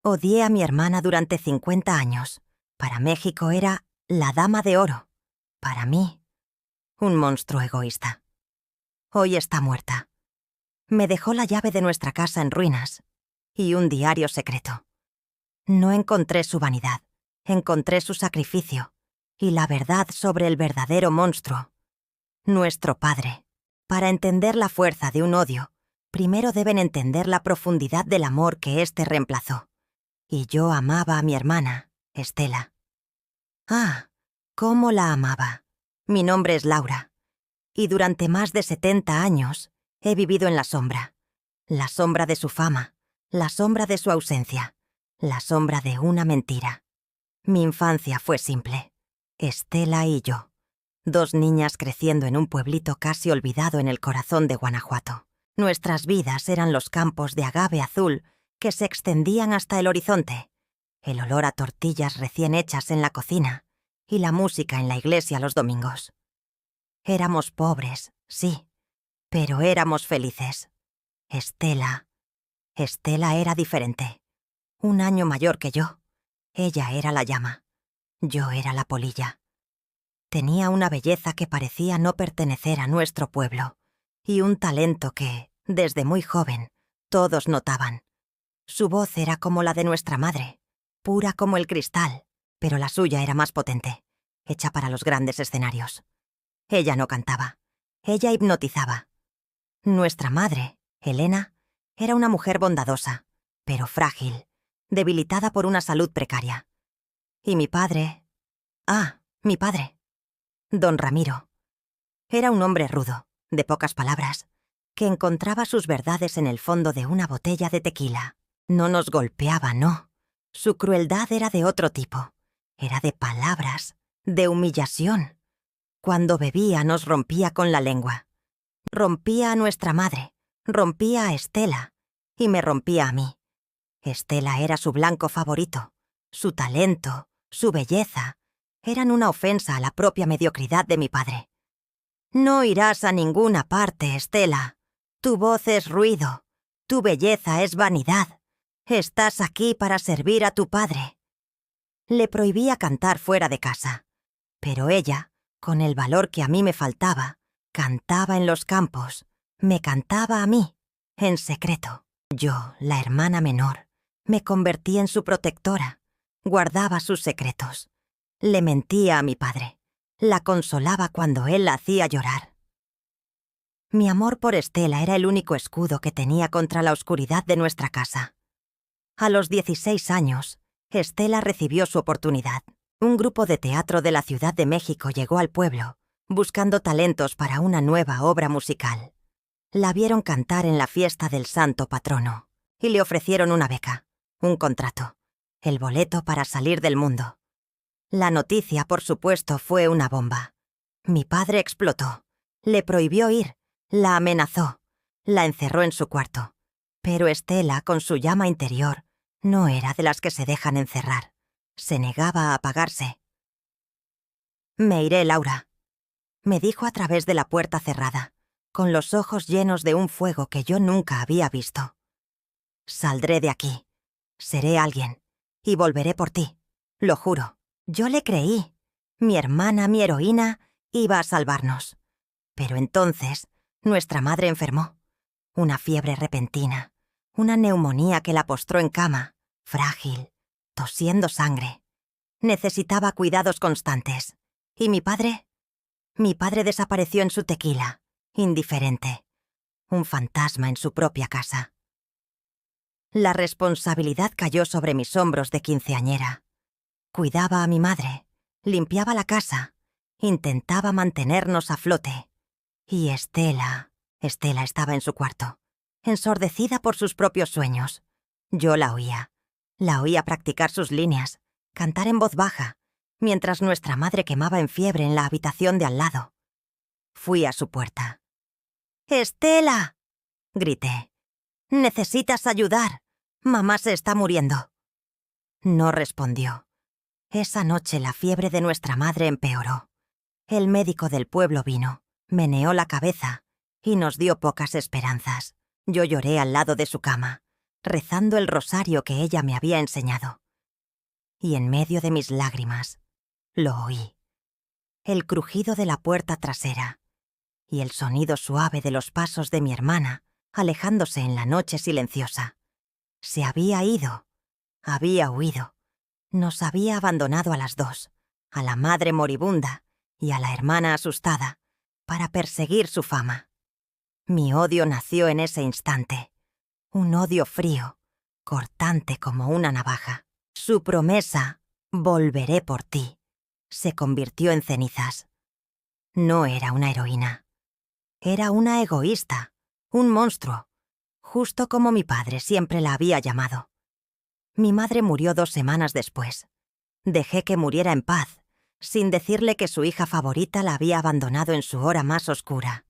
Odié a mi hermana durante 50 años. Para México era la dama de oro. Para mí, un monstruo egoísta. Hoy está muerta. Me dejó la llave de nuestra casa en ruinas y un diario secreto. No encontré su vanidad, encontré su sacrificio y la verdad sobre el verdadero monstruo, nuestro padre. Para entender la fuerza de un odio, primero deben entender la profundidad del amor que éste reemplazó. Y yo amaba a mi hermana, Estela. Ah, cómo la amaba. Mi nombre es Laura. Y durante más de 70 años he vivido en la sombra de su fama, la sombra de su ausencia, la sombra de una mentira. Mi infancia fue simple. Estela y yo, 2 niñas creciendo en un pueblito casi olvidado en el corazón de Guanajuato. Nuestras vidas eran los campos de agave azul que se extendían hasta el horizonte, el olor a tortillas recién hechas en la cocina y la música en la iglesia los domingos. Éramos pobres, sí, pero éramos felices. Estela era diferente. 1 año mayor que yo. Ella era la llama. Yo era la polilla. Tenía una belleza que parecía no pertenecer a nuestro pueblo y un talento que, desde muy joven, todos notaban. Su voz era como la de nuestra madre, pura como el cristal, pero la suya era más potente, hecha para los grandes escenarios. Ella no cantaba, ella hipnotizaba. Nuestra madre, Elena, era una mujer bondadosa, pero frágil, debilitada por una salud precaria. Y mi padre... mi padre, don Ramiro, era un hombre rudo, de pocas palabras, que encontraba sus verdades en el fondo de una botella de tequila. No nos golpeaba, no. Su crueldad era de otro tipo. Era de palabras, de humillación. Cuando bebía nos rompía con la lengua. Rompía a nuestra madre, rompía a Estela y me rompía a mí. Estela era su blanco favorito. Su talento, su belleza, eran una ofensa a la propia mediocridad de mi padre. No irás a ninguna parte, Estela. Tu voz es ruido, tu belleza es vanidad. Estás aquí para servir a tu padre. Le prohibía cantar fuera de casa, pero ella, con el valor que a mí me faltaba, cantaba en los campos, me cantaba a mí, en secreto. Yo, la hermana menor, me convertí en su protectora, guardaba sus secretos. Le mentía a mi padre, la consolaba cuando él la hacía llorar. Mi amor por Estela era el único escudo que tenía contra la oscuridad de nuestra casa. A los 16 años, Estela recibió su oportunidad. Un grupo de teatro de la Ciudad de México llegó al pueblo, buscando talentos para una nueva obra musical. La vieron cantar en la fiesta del santo patrono, y le ofrecieron una beca, un contrato, el boleto para salir del mundo. La noticia, por supuesto, fue una bomba. Mi padre explotó, le prohibió ir, la amenazó, la encerró en su cuarto. Pero Estela, con su llama interior, no era de las que se dejan encerrar. Se negaba a apagarse. «Me iré, Laura», me dijo a través de la puerta cerrada, con los ojos llenos de un fuego que yo nunca había visto. «Saldré de aquí, seré alguien, y volveré por ti, lo juro». Yo le creí. Mi hermana, mi heroína, iba a salvarnos. Pero entonces, nuestra madre enfermó. Una fiebre repentina, una neumonía que la postró en cama, frágil, tosiendo sangre. Necesitaba cuidados constantes. ¿Y mi padre? Mi padre desapareció en su tequila, indiferente. Un fantasma en su propia casa. La responsabilidad cayó sobre mis hombros de quinceañera. Cuidaba a mi madre, limpiaba la casa, intentaba mantenernos a flote. Y Estela estaba en su cuarto, ensordecida por sus propios sueños. Yo la oía practicar sus líneas, cantar en voz baja, mientras nuestra madre quemaba en fiebre en la habitación de al lado. Fui a su puerta. «¡Estela!», grité. «Necesitas ayudar. Mamá se está muriendo». No respondió. Esa noche la fiebre de nuestra madre empeoró. El médico del pueblo vino, meneó la cabeza y nos dio pocas esperanzas. Yo lloré al lado de su cama. rezando el rosario que ella me había enseñado. Y en medio de mis lágrimas, lo oí. El crujido de la puerta trasera y el sonido suave de los pasos de mi hermana alejándose en la noche silenciosa. Se había ido, había huido. Nos había abandonado a las dos, a la madre moribunda y a la hermana asustada, para perseguir su fama. Mi odio nació en ese instante, un odio frío, cortante como una navaja. Su promesa, volveré por ti, se convirtió en cenizas. No era una heroína. Era una egoísta, un monstruo, justo como mi padre siempre la había llamado. Mi madre murió 2 semanas después. Dejé que muriera en paz, sin decirle que su hija favorita la había abandonado en su hora más oscura.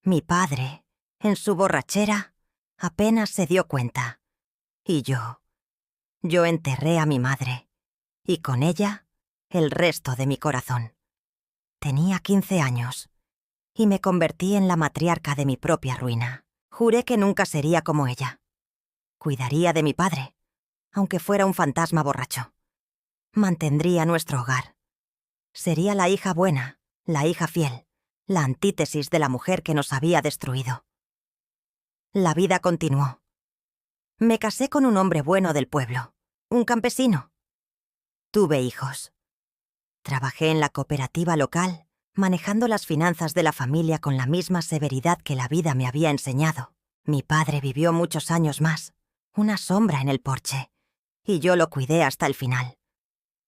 Mi padre, en su borrachera, apenas se dio cuenta. Y yo enterré a mi madre, y con ella, el resto de mi corazón. Tenía 15 años, y me convertí en la matriarca de mi propia ruina. Juré que nunca sería como ella. Cuidaría de mi padre, aunque fuera un fantasma borracho. Mantendría nuestro hogar. Sería la hija buena, la hija fiel, la antítesis de la mujer que nos había destruido. La vida continuó. Me casé con un hombre bueno del pueblo, un campesino. Tuve hijos. Trabajé en la cooperativa local, manejando las finanzas de la familia con la misma severidad que la vida me había enseñado. Mi padre vivió muchos años más, una sombra en el porche, y yo lo cuidé hasta el final.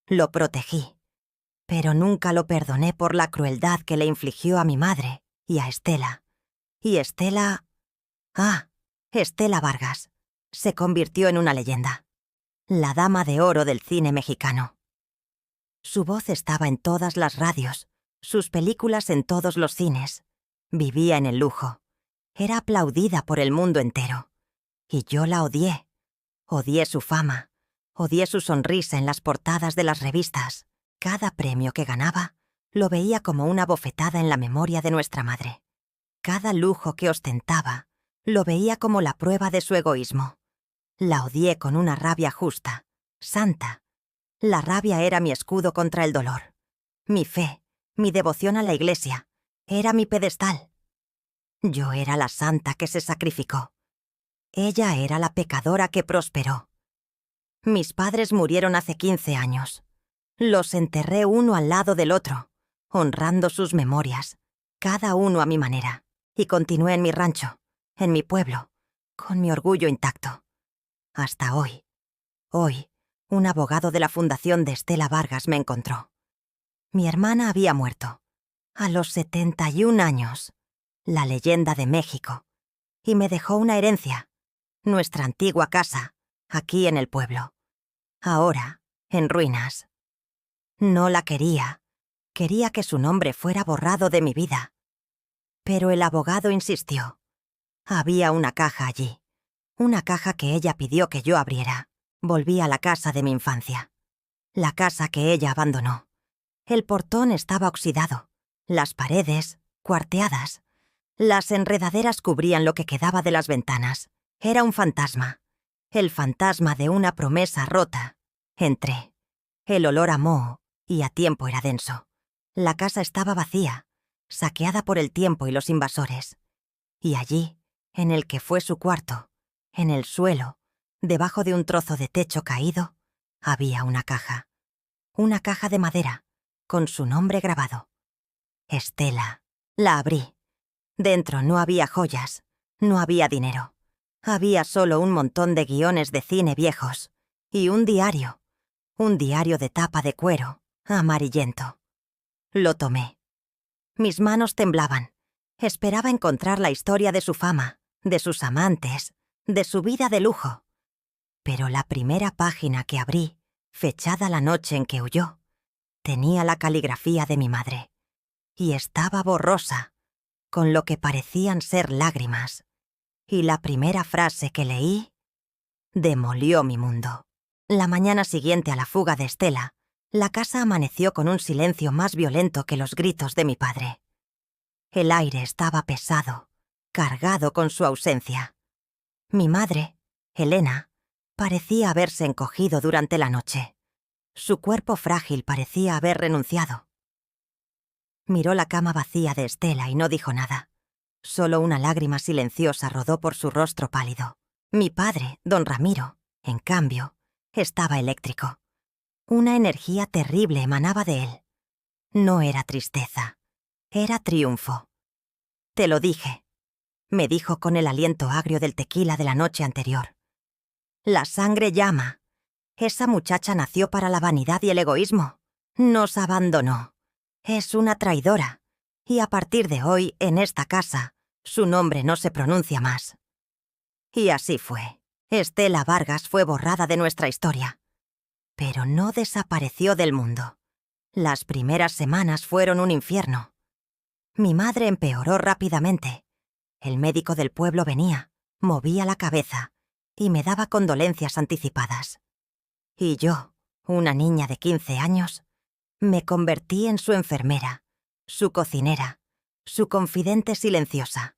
Lo protegí, pero nunca lo perdoné por la crueldad que le infligió a mi madre y a Estela. Y Estela Vargas, se convirtió en una leyenda. La dama de oro del cine mexicano. Su voz estaba en todas las radios, sus películas en todos los cines. Vivía en el lujo. Era aplaudida por el mundo entero. Y yo la odié. Odié su fama. Odié su sonrisa en las portadas de las revistas. Cada premio que ganaba lo veía como una bofetada en la memoria de nuestra madre. Cada lujo que ostentaba lo veía como la prueba de su egoísmo. La odié con una rabia justa, santa. La rabia era mi escudo contra el dolor. Mi fe, mi devoción a la iglesia, era mi pedestal. Yo era la santa que se sacrificó. Ella era la pecadora que prosperó. Mis padres murieron hace 15 años. Los enterré uno al lado del otro, honrando sus memorias, cada uno a mi manera, y continué en mi rancho, en mi pueblo, con mi orgullo intacto. Hasta hoy. Hoy, un abogado de la fundación de Estela Vargas me encontró. Mi hermana había muerto, a los 71 años, la leyenda de México, y me dejó una herencia, nuestra antigua casa, aquí en el pueblo. Ahora, en ruinas. No la quería. Quería que su nombre fuera borrado de mi vida. Pero el abogado insistió. Había una caja allí. Una caja que ella pidió que yo abriera. Volví a la casa de mi infancia. La casa que ella abandonó. El portón estaba oxidado. Las paredes, cuarteadas. Las enredaderas cubrían lo que quedaba de las ventanas. Era un fantasma. El fantasma de una promesa rota. Entré. El olor a moho y a tiempo era denso. La casa estaba vacía, saqueada por el tiempo y los invasores. Y allí, en el que fue su cuarto, en el suelo, debajo de un trozo de techo caído, había una caja. Una caja de madera, con su nombre grabado. Estela. La abrí. Dentro no había joyas, no había dinero. Había solo un montón de guiones de cine viejos y un diario de tapa de cuero, amarillento. Lo tomé. Mis manos temblaban. Esperaba encontrar la historia de su fama, de sus amantes, de su vida de lujo. Pero la primera página que abrí, fechada la noche en que huyó, tenía la caligrafía de mi madre. Y estaba borrosa, con lo que parecían ser lágrimas. Y la primera frase que leí demolió mi mundo. La mañana siguiente a la fuga de Estela, la casa amaneció con un silencio más violento que los gritos de mi padre. El aire estaba pesado, cargado con su ausencia. Mi madre, Elena parecía haberse encogido durante la noche. Su cuerpo frágil parecía haber renunciado. Miró la cama vacía de Estela y no dijo nada. Solo una lágrima silenciosa rodó por su rostro pálido. Mi padre, don Ramiro, en cambio, estaba eléctrico. Una energía terrible emanaba de él. No era tristeza, era triunfo. «Te lo dije», me dijo con el aliento agrio del tequila de la noche anterior. «La sangre llama. Esa muchacha nació para la vanidad y el egoísmo. Nos abandonó. Es una traidora. Y a partir de hoy, en esta casa, su nombre no se pronuncia más». Y así fue. Estela Vargas fue borrada de nuestra historia. Pero no desapareció del mundo. Las primeras semanas fueron un infierno. Mi madre empeoró rápidamente. El médico del pueblo venía, movía la cabeza y me daba condolencias anticipadas. Y yo, una niña de 15 años, me convertí en su enfermera, su cocinera, su confidente silenciosa.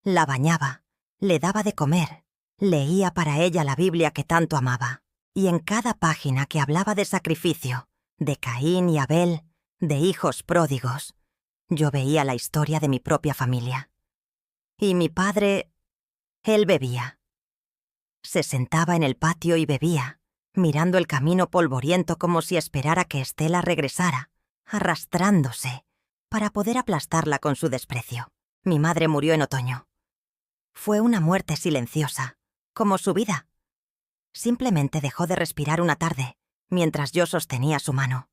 La bañaba, le daba de comer, leía para ella la Biblia que tanto amaba, y en cada página que hablaba de sacrificio, de Caín y Abel, de hijos pródigos, yo veía la historia de mi propia familia. Y mi padre, él bebía. Se sentaba en el patio y bebía, mirando el camino polvoriento como si esperara que Estela regresara, arrastrándose, para poder aplastarla con su desprecio. Mi madre murió en otoño. Fue una muerte silenciosa, como su vida. Simplemente dejó de respirar una tarde, mientras yo sostenía su mano.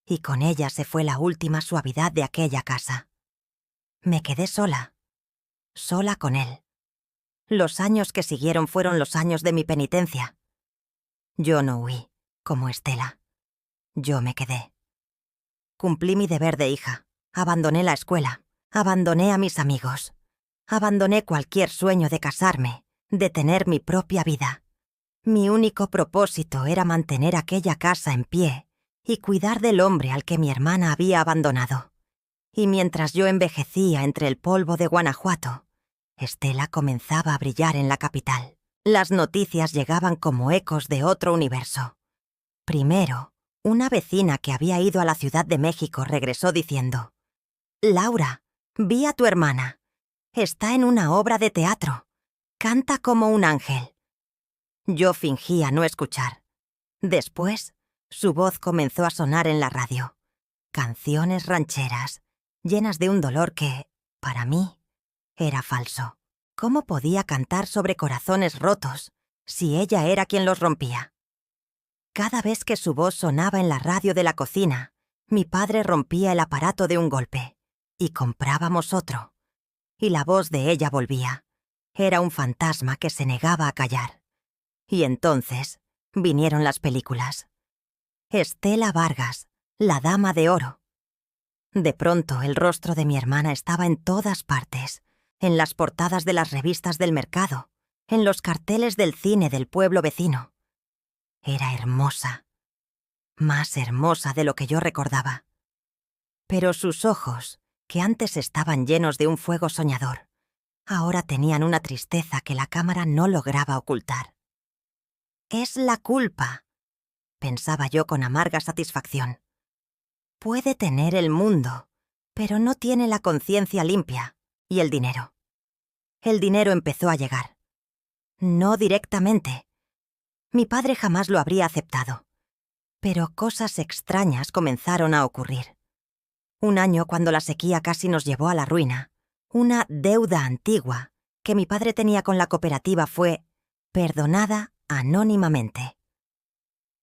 Y con ella se fue la última suavidad de aquella casa. Me quedé sola con él. Los años que siguieron fueron los años de mi penitencia. Yo no huí, como Estela. Yo me quedé. Cumplí mi deber de hija. Abandoné la escuela. Abandoné a mis amigos. Abandoné cualquier sueño de casarme, de tener mi propia vida. Mi único propósito era mantener aquella casa en pie y cuidar del hombre al que mi hermana había abandonado. Y mientras yo envejecía entre el polvo de Guanajuato, Estela comenzaba a brillar en la capital. Las noticias llegaban como ecos de otro universo. Primero, una vecina que había ido a la Ciudad de México regresó diciendo: «Laura, vi a tu hermana. Está en una obra de teatro. Canta como un ángel». Yo fingía no escuchar. Después, su voz comenzó a sonar en la radio. Canciones rancheras, llenas de un dolor que, para mí, era falso. ¿Cómo podía cantar sobre corazones rotos si ella era quien los rompía? Cada vez que su voz sonaba en la radio de la cocina, mi padre rompía el aparato de un golpe y comprábamos otro. Y la voz de ella volvía. Era un fantasma que se negaba a callar. Y entonces vinieron las películas. Estela Vargas, la Dama de Oro. De pronto el rostro de mi hermana estaba en todas partes, en las portadas de las revistas del mercado, en los carteles del cine del pueblo vecino. Era hermosa, más hermosa de lo que yo recordaba. Pero sus ojos, que antes estaban llenos de un fuego soñador, ahora tenían una tristeza que la cámara no lograba ocultar. «Es la culpa», pensaba yo con amarga satisfacción. «Puede tener el mundo, pero no tiene la conciencia limpia. Y el dinero». El dinero empezó a llegar. No directamente. Mi padre jamás lo habría aceptado. Pero cosas extrañas comenzaron a ocurrir. Un año, cuando la sequía casi nos llevó a la ruina, una deuda antigua que mi padre tenía con la cooperativa fue perdonada anónimamente.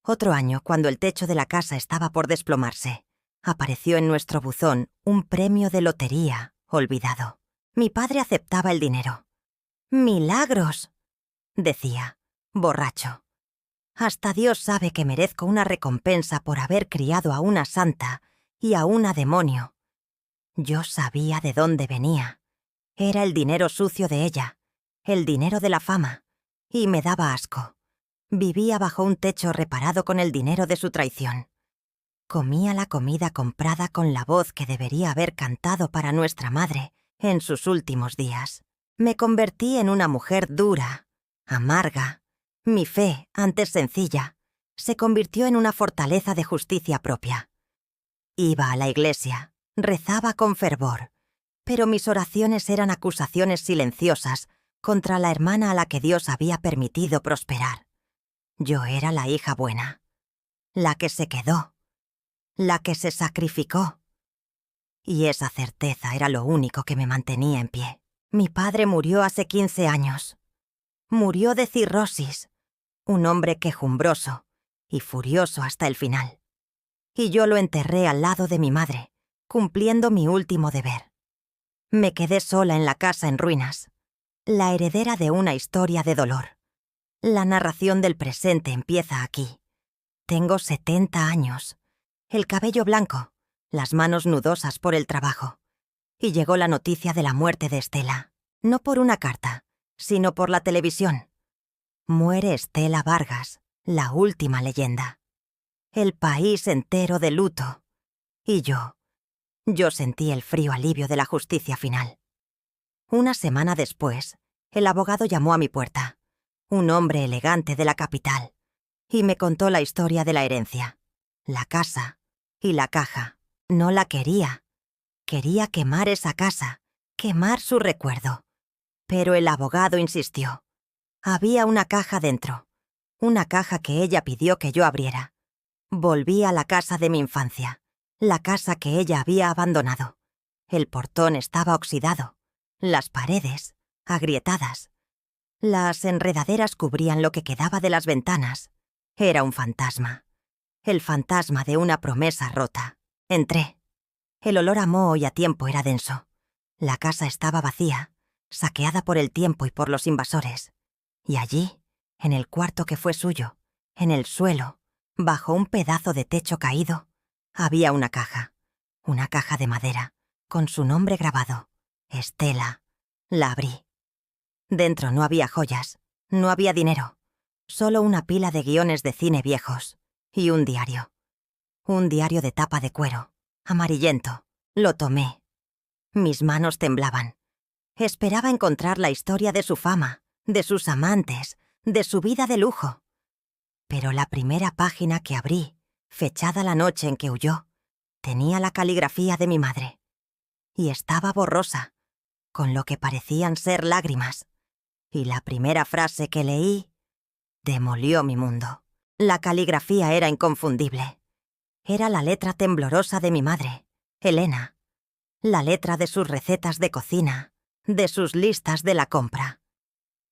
Otro año, cuando el techo de la casa estaba por desplomarse, apareció en nuestro buzón un premio de lotería olvidado. Mi padre aceptaba el dinero. «¡Milagros!», decía, borracho. «Hasta Dios sabe que merezco una recompensa por haber criado a una santa y a una demonio». Yo sabía de dónde venía. Era el dinero sucio de ella, el dinero de la fama, y me daba asco. Vivía bajo un techo reparado con el dinero de su traición. Comía la comida comprada con la voz que debería haber cantado para nuestra madre en sus últimos días. Me convertí en una mujer dura, amarga, mi fe, antes sencilla, se convirtió en una fortaleza de justicia propia. Iba a la iglesia, rezaba con fervor, pero mis oraciones eran acusaciones silenciosas contra la hermana a la que Dios había permitido prosperar. Yo era la hija buena, la que se quedó, la que se sacrificó. Y esa certeza era lo único que me mantenía en pie. Mi padre murió hace 15 años. Murió de cirrosis, un hombre quejumbroso y furioso hasta el final. Y yo lo enterré al lado de mi madre, cumpliendo mi último deber. Me quedé sola en la casa en ruinas, la heredera de una historia de dolor. La narración del presente empieza aquí. Tengo 70 años, el cabello blanco, las manos nudosas por el trabajo. Y llegó la noticia de la muerte de Estela, no por una carta, sino por la televisión. Muere Estela Vargas, la última leyenda. El país entero de luto. Y yo sentí el frío alivio de la justicia final. Una semana después, el abogado llamó a mi puerta, un hombre elegante de la capital, y me contó la historia de la herencia, la casa y la caja. No la quería. Quería quemar esa casa, quemar su recuerdo. Pero el abogado insistió. Había una caja dentro, una caja que ella pidió que yo abriera. Volví a la casa de mi infancia, la casa que ella había abandonado. El portón estaba oxidado, las paredes, agrietadas. Las enredaderas cubrían lo que quedaba de las ventanas. Era un fantasma. El fantasma de una promesa rota. Entré. El olor a moho y a tiempo era denso. La casa estaba vacía, saqueada por el tiempo y por los invasores. Y allí, en el cuarto que fue suyo, en el suelo, bajo un pedazo de techo caído, había una caja de madera, con su nombre grabado, Estela. La abrí. Dentro no había joyas, no había dinero, solo una pila de guiones de cine viejos y un diario. Un diario de tapa de cuero, amarillento. Lo tomé. Mis manos temblaban. Esperaba encontrar la historia de su fama, de sus amantes, de su vida de lujo. Pero la primera página que abrí, fechada la noche en que huyó, tenía la caligrafía de mi madre. Y estaba borrosa, con lo que parecían ser lágrimas. Y la primera frase que leí demolió mi mundo. La caligrafía era inconfundible. Era la letra temblorosa de mi madre, Elena. La letra de sus recetas de cocina, de sus listas de la compra.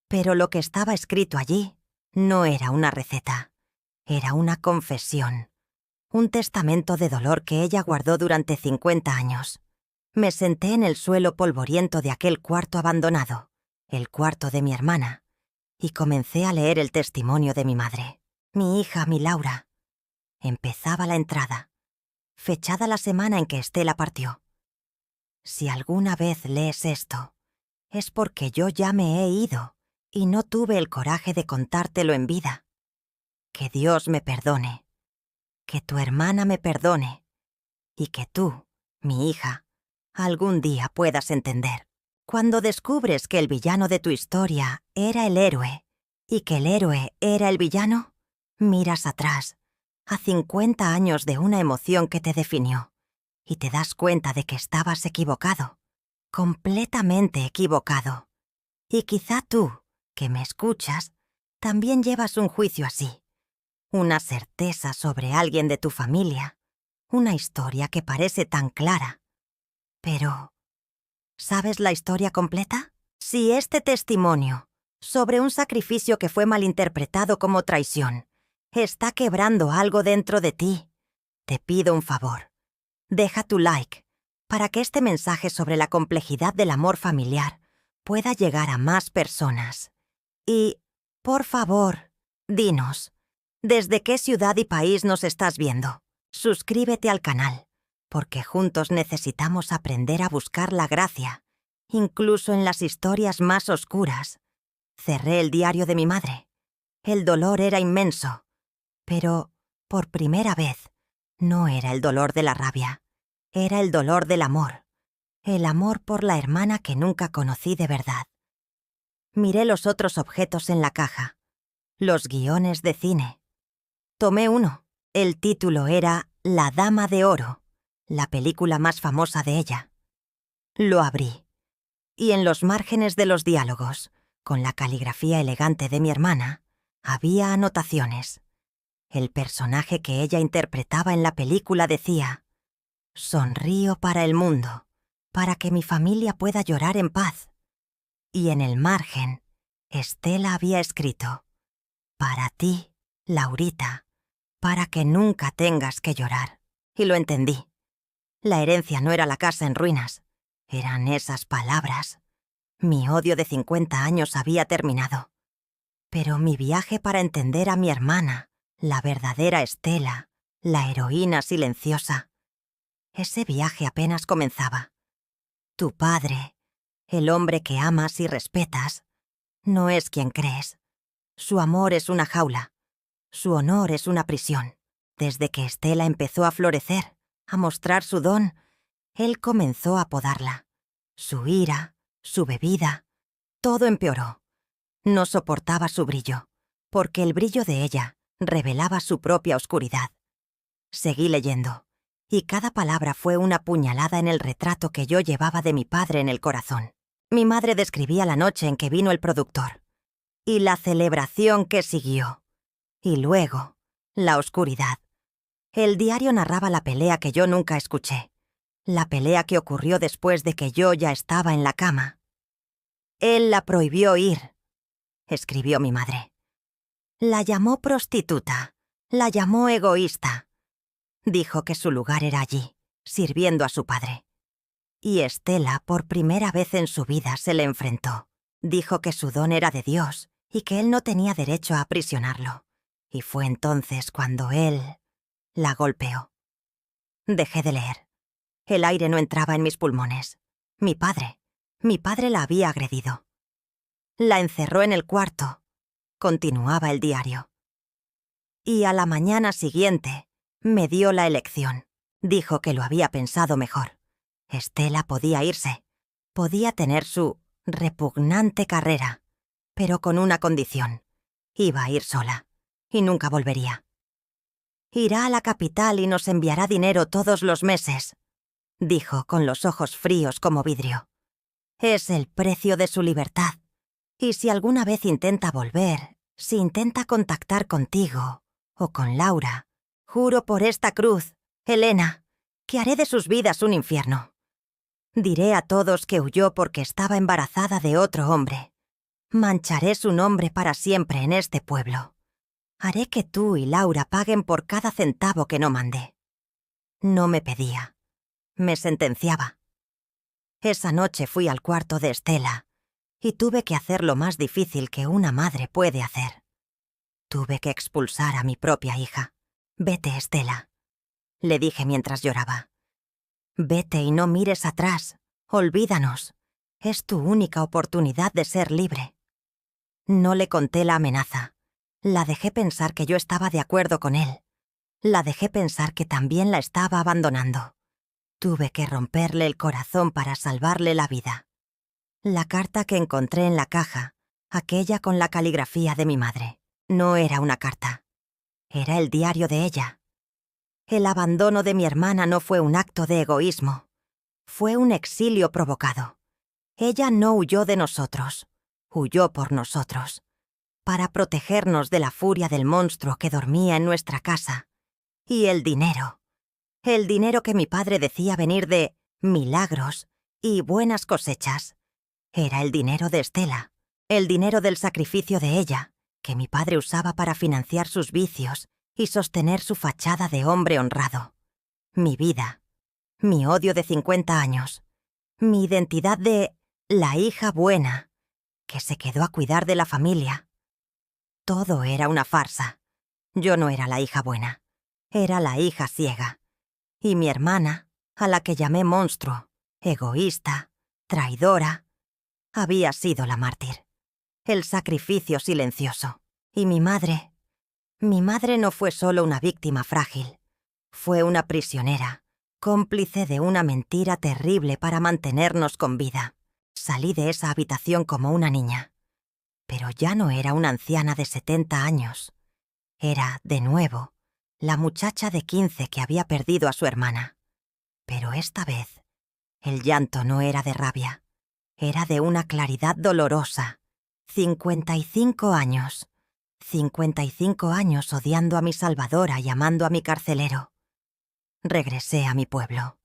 Pero lo que estaba escrito allí no era una receta. Era una confesión. Un testamento de dolor que ella guardó durante 50 años. Me senté en el suelo polvoriento de aquel cuarto abandonado, el cuarto de mi hermana, y comencé a leer el testimonio de mi madre, mi hija, mi Laura. Empezaba la entrada, fechada la semana en que Estela partió. Si alguna vez lees esto, es porque yo ya me he ido y no tuve el coraje de contártelo en vida. Que Dios me perdone, que tu hermana me perdone, y que tú, mi hija, algún día puedas entender. Cuando descubres que el villano de tu historia era el héroe y que el héroe era el villano, miras atrás, a 50 años de una emoción que te definió, y te das cuenta de que estabas equivocado, completamente equivocado. Y quizá tú, que me escuchas, también llevas un juicio así, una certeza sobre alguien de tu familia, una historia que parece tan clara. Pero, ¿sabes la historia completa? Si este testimonio, sobre un sacrificio que fue malinterpretado como traición, está quebrando algo dentro de ti, te pido un favor. Deja tu like para que este mensaje sobre la complejidad del amor familiar pueda llegar a más personas. Y, por favor, dinos, ¿desde qué ciudad y país nos estás viendo? Suscríbete al canal, porque juntos necesitamos aprender a buscar la gracia, incluso en las historias más oscuras. Cerré el diario de mi madre. El dolor era inmenso, pero, por primera vez, no era el dolor de la rabia, era el dolor del amor, el amor por la hermana que nunca conocí de verdad. Miré los otros objetos en la caja. Los guiones de cine. Tomé uno. El título era La Dama de Oro, la película más famosa de ella. Lo abrí. Y en los márgenes de los diálogos, con la caligrafía elegante de mi hermana, había anotaciones. El personaje que ella interpretaba en la película decía: «Sonrío para el mundo, para que mi familia pueda llorar en paz». Y en el margen, Estela había escrito: «Para ti, Laurita, para que nunca tengas que llorar». Y lo entendí. La herencia no era la casa en ruinas, eran esas palabras. Mi odio de 50 años había terminado. Pero mi viaje para entender a mi hermana, la verdadera Estela, la heroína silenciosa, ese viaje apenas comenzaba. Tu padre, el hombre que amas y respetas, no es quien crees. Su amor es una jaula. Su honor es una prisión. Desde que Estela empezó a florecer, a mostrar su don, él comenzó a podarla. Su ira, su bebida, todo empeoró. No soportaba su brillo, porque el brillo de ella revelaba su propia oscuridad. Seguí leyendo, y cada palabra fue una puñalada en el retrato que yo llevaba de mi padre en el corazón. Mi madre describía la noche en que vino el productor, y la celebración que siguió. Y luego, la oscuridad. El diario narraba la pelea que yo nunca escuché, la pelea que ocurrió después de que yo ya estaba en la cama. Él la prohibió ir, escribió mi madre. La llamó prostituta, la llamó egoísta. Dijo que su lugar era allí, sirviendo a su padre. Y Estela, por primera vez en su vida, se le enfrentó. Dijo que su don era de Dios y que él no tenía derecho a aprisionarlo. Y fue entonces cuando él la golpeó. Dejé de leer. El aire no entraba en mis pulmones. Mi padre la había agredido. La encerró en el cuarto. Continuaba el diario. Y a la mañana siguiente me dio la elección. Dijo que lo había pensado mejor. Estela podía irse. Podía tener su repugnante carrera, pero con una condición. Iba a ir sola, y nunca volvería. Irá a la capital y nos enviará dinero todos los meses, dijo con los ojos fríos como vidrio. Es el precio de su libertad. Y si alguna vez intenta volver, si intenta contactar contigo o con Laura, juro por esta cruz, Elena, que haré de sus vidas un infierno. Diré a todos que huyó porque estaba embarazada de otro hombre. Mancharé su nombre para siempre en este pueblo. Haré que tú y Laura paguen por cada centavo que no mandé. No me pedía. Me sentenciaba. Esa noche fui al cuarto de Estela y tuve que hacer lo más difícil que una madre puede hacer. Tuve que expulsar a mi propia hija. Vete, Estela, le dije mientras lloraba. Vete y no mires atrás. Olvídanos. Es tu única oportunidad de ser libre. No le conté la amenaza. La dejé pensar que yo estaba de acuerdo con él. La dejé pensar que también la estaba abandonando. Tuve que romperle el corazón para salvarle la vida. La carta que encontré en la caja, aquella con la caligrafía de mi madre, no era una carta. Era el diario de ella. El abandono de mi hermana no fue un acto de egoísmo. Fue un exilio provocado. Ella no huyó de nosotros. Huyó por nosotros. Para protegernos de la furia del monstruo que dormía en nuestra casa. Y el dinero. El dinero que mi padre decía venir de milagros y buenas cosechas. Era el dinero de Estela. El dinero del sacrificio de ella, que mi padre usaba para financiar sus vicios y sostener su fachada de hombre honrado. Mi vida. Mi odio de 50 años. Mi identidad de la hija buena, que se quedó a cuidar de la familia. Todo era una farsa. Yo no era la hija buena. Era la hija ciega. Y mi hermana, a la que llamé monstruo, egoísta, traidora, había sido la mártir. El sacrificio silencioso. Y mi madre no fue solo una víctima frágil. Fue una prisionera, cómplice de una mentira terrible para mantenernos con vida. Salí de esa habitación como una niña. Pero ya no era una anciana de 70 años. Era, de nuevo, la muchacha de 15 que había perdido a su hermana. Pero esta vez, el llanto no era de rabia. Era de una claridad dolorosa. 55 años. 55 años odiando a mi salvadora y amando a mi carcelero. Regresé a mi pueblo,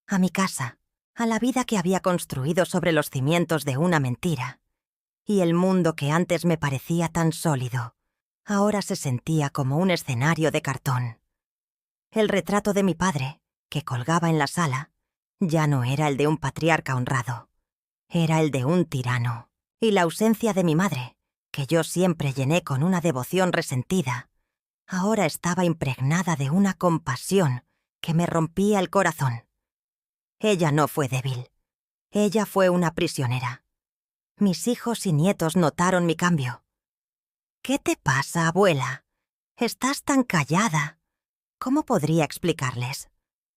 a mi casa, a la vida que había construido sobre los cimientos de una mentira. Y el mundo que antes me parecía tan sólido, ahora se sentía como un escenario de cartón. El retrato de mi padre, que colgaba en la sala, ya no era el de un patriarca honrado. Era el de un tirano. Y la ausencia de mi madre, que yo siempre llené con una devoción resentida, ahora estaba impregnada de una compasión que me rompía el corazón. Ella no fue débil. Ella fue una prisionera. Mis hijos y nietos notaron mi cambio. «¿Qué te pasa, abuela? Estás tan callada». ¿Cómo podría explicarles?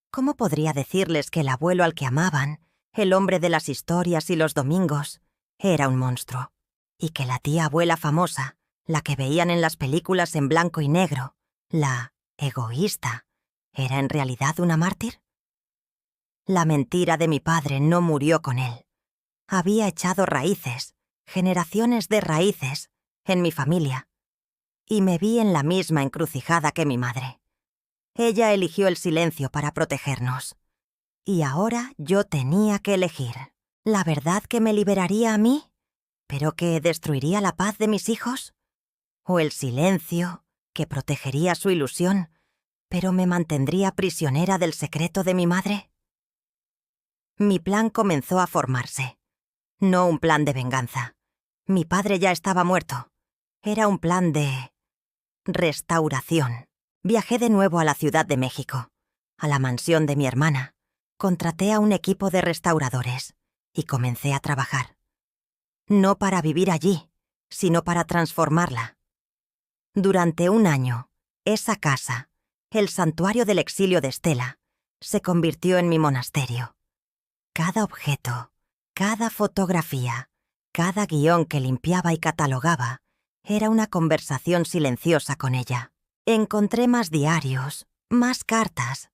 ¿Cómo podría decirles que el abuelo al que amaban, el hombre de las historias y los domingos, era un monstruo? Y que la tía abuela famosa, la que veían en las películas en blanco y negro, la egoísta, ¿era en realidad una mártir? La mentira de mi padre no murió con él. Había echado raíces, generaciones de raíces, en mi familia. Y me vi en la misma encrucijada que mi madre. Ella eligió el silencio para protegernos. Y ahora yo tenía que elegir. ¿La verdad que me liberaría a mí, pero que destruiría la paz de mis hijos? ¿O el silencio, que protegería su ilusión, pero me mantendría prisionera del secreto de mi madre? Mi plan comenzó a formarse. No un plan de venganza. Mi padre ya estaba muerto. Era un plan de restauración. Viajé de nuevo a la Ciudad de México, a la mansión de mi hermana. Contraté a un equipo de restauradores y comencé a trabajar. No para vivir allí, sino para transformarla. Durante un año, esa casa, el santuario del exilio de Estela, se convirtió en mi monasterio. Cada objeto, cada fotografía, cada guión que limpiaba y catalogaba, era una conversación silenciosa con ella. Encontré más diarios, más cartas.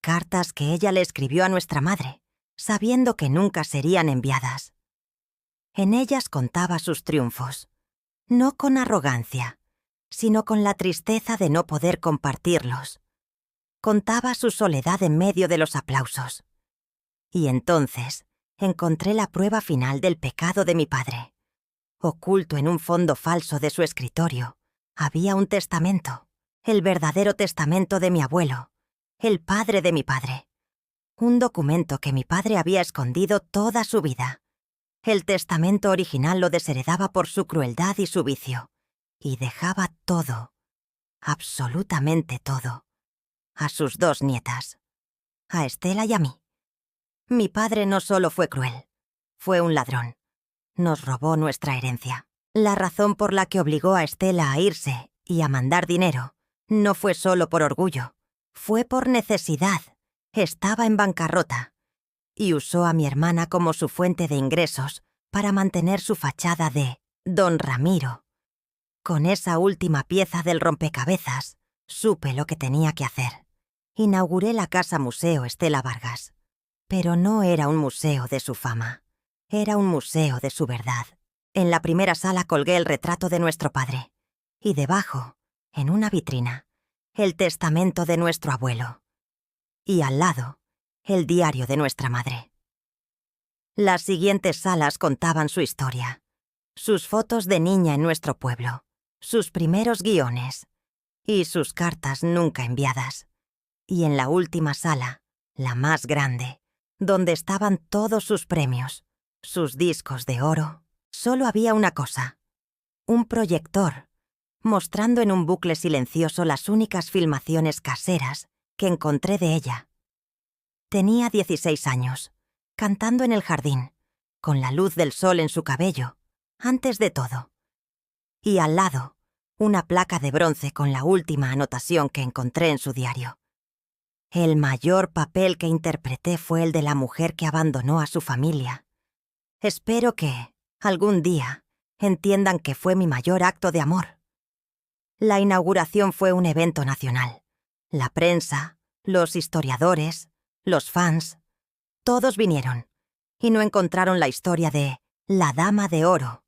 Cartas que ella le escribió a nuestra madre, sabiendo que nunca serían enviadas. En ellas contaba sus triunfos, no con arrogancia, sino con la tristeza de no poder compartirlos. Contaba su soledad en medio de los aplausos. Y entonces encontré la prueba final del pecado de mi padre. Oculto en un fondo falso de su escritorio, había un testamento, el verdadero testamento de mi abuelo, el padre de mi padre. Un documento que mi padre había escondido toda su vida. El testamento original lo desheredaba por su crueldad y su vicio, y dejaba todo, absolutamente todo, a sus 2 nietas, a Estela y a mí. Mi padre no solo fue cruel, fue un ladrón. Nos robó nuestra herencia. La razón por la que obligó a Estela a irse y a mandar dinero no fue solo por orgullo, fue por necesidad. Estaba en bancarrota. Y usó a mi hermana como su fuente de ingresos para mantener su fachada de Don Ramiro. Con esa última pieza del rompecabezas, supe lo que tenía que hacer. Inauguré la Casa Museo Estela Vargas. Pero no era un museo de su fama. Era un museo de su verdad. En la primera sala colgué el retrato de nuestro padre. Y debajo, en una vitrina, el testamento de nuestro abuelo. Y al lado, el diario de nuestra madre. Las siguientes salas contaban su historia. Sus fotos de niña en nuestro pueblo. Sus primeros guiones. Y sus cartas nunca enviadas. Y en la última sala, la más grande, donde estaban todos sus premios, sus discos de oro, solo había una cosa. Un proyector, mostrando en un bucle silencioso las únicas filmaciones caseras que encontré de ella. Tenía 16 años, cantando en el jardín, con la luz del sol en su cabello, antes de todo. Y al lado, una placa de bronce con la última anotación que encontré en su diario. El mayor papel que interpreté fue el de la mujer que abandonó a su familia. Espero que, algún día, entiendan que fue mi mayor acto de amor. La inauguración fue un evento nacional. La prensa, los historiadores, los fans, todos vinieron y no encontraron la historia de la Dama de Oro.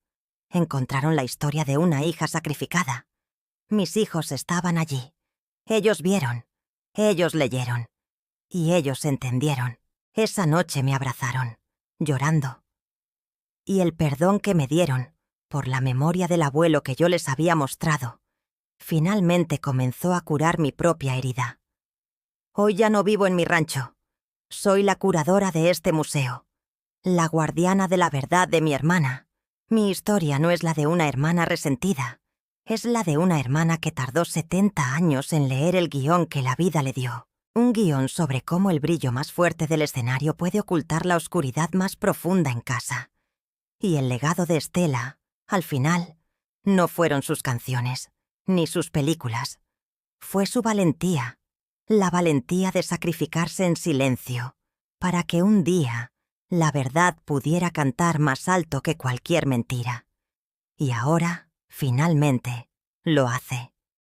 Encontraron la historia de una hija sacrificada. Mis hijos estaban allí. Ellos vieron, ellos leyeron y ellos entendieron. Esa noche me abrazaron, llorando. Y el perdón que me dieron por la memoria del abuelo que yo les había mostrado, finalmente comenzó a curar mi propia herida. Hoy ya no vivo en mi rancho. Soy la curadora de este museo, la guardiana de la verdad de mi hermana. Mi historia no es la de una hermana resentida, es la de una hermana que tardó 70 años en leer el guión que la vida le dio. Un guión sobre cómo el brillo más fuerte del escenario puede ocultar la oscuridad más profunda en casa. Y el legado de Estela, al final, no fueron sus canciones, ni sus películas. Fue su valentía, la valentía de sacrificarse en silencio, para que un día la verdad pudiera cantar más alto que cualquier mentira. Y ahora, finalmente, lo hace.